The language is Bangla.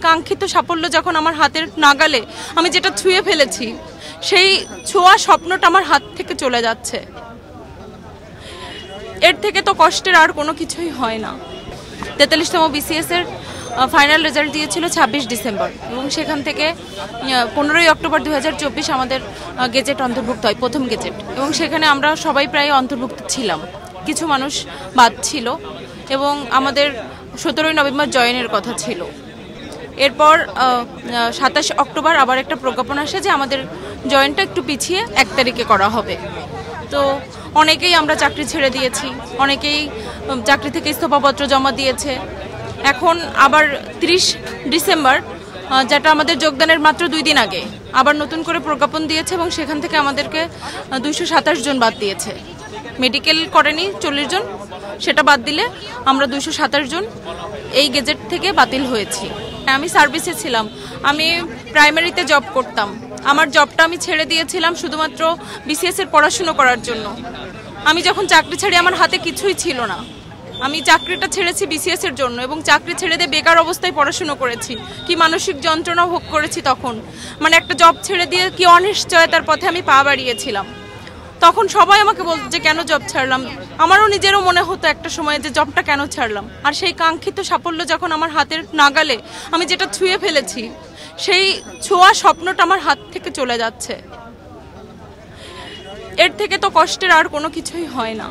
কাঙ্ক্ষিত সাফল্য যখন আমার হাতের নাগালে, আমি যেটা ছুঁয়ে ফেলেছি, সেই ছোঁয়া স্বপ্নটা আমার হাত থেকে চলে যাচ্ছে। এর থেকে তো কষ্টের আর কোনো কিছুই হয় না। 43তম BCS এর ফাইনাল রেজাল্ট দিয়েছিল 26 ডিসেম্বর এবং সেখান থেকে 15ই অক্টোবর 2024 আমাদের গেজেট অন্তর্ভুক্ত হয়, প্রথম গেজেট, এবং সেখানে আমরা সবাই প্রায় অন্তর্ভুক্ত ছিলাম। কিছু মানুষ বাদ ছিল এবং আমাদের 17ই নভেম্বর জয়েনের কথা ছিল। এরপর 27 অক্টোবর আবার একটা প্রজ্ঞাপন আসে যে আমাদের জয়েনটা একটু পিছিয়ে 1 তারিখে করা হবে। তো অনেকেই আমরা চাকরি ছেড়ে দিয়েছি, অনেকেই চাকরি থেকে ইস্তফাপত্র জমা দিয়েছে। এখন আবার 30 ডিসেম্বর, যেটা আমাদের যোগদানের মাত্র 2 দিন আগে, আবার নতুন করে প্রজ্ঞাপন দিয়েছে এবং সেখান থেকে আমাদেরকে 227 জন বাদ দিয়েছে। মেডিকেল করেনি 40 জন, সেটা বাদ দিলে আমরা 227 জন এই গেজেট থেকে বাতিল হয়েছি। আমি সার্ভিসে ছিলাম, আমি প্রাইমারিতে জব করতাম। আমার জবটা আমি ছেড়ে দিয়েছিলাম শুধুমাত্র BCS এর পড়াশুনো করার জন্য। আমি যখন চাকরি ছাড়ি আমার হাতে কিছুই ছিল না। আমি চাকরিটা ছেড়েছি BCS এর জন্য এবং চাকরি ছেড়ে দিয়ে বেকার অবস্থায় পড়াশুনো করেছি। কি মানসিক যন্ত্রণা ভোগ করেছি তখন, মানে একটা জব ছেড়ে দিয়ে কি অনিশ্চয়তার পথে আমি পা বাড়িয়েছিলাম। তখন সবাই আমাকে বলতো যে কেন জব ছাড়লাম। আমারও নিজেরও মনে হতো একটা সময় যে জবটা কেন ছাড়লাম। আর সেই কাঙ্ক্ষিত সাফল্য যখন আমার হাতের নাগালে, আমি যেটা ছুঁয়ে ফেলেছি, সেই ছোঁয়া স্বপ্নটা আমার হাত থেকে চলে যাচ্ছে। এর থেকে তো কষ্টের আর কোনো কিছুই হয় না।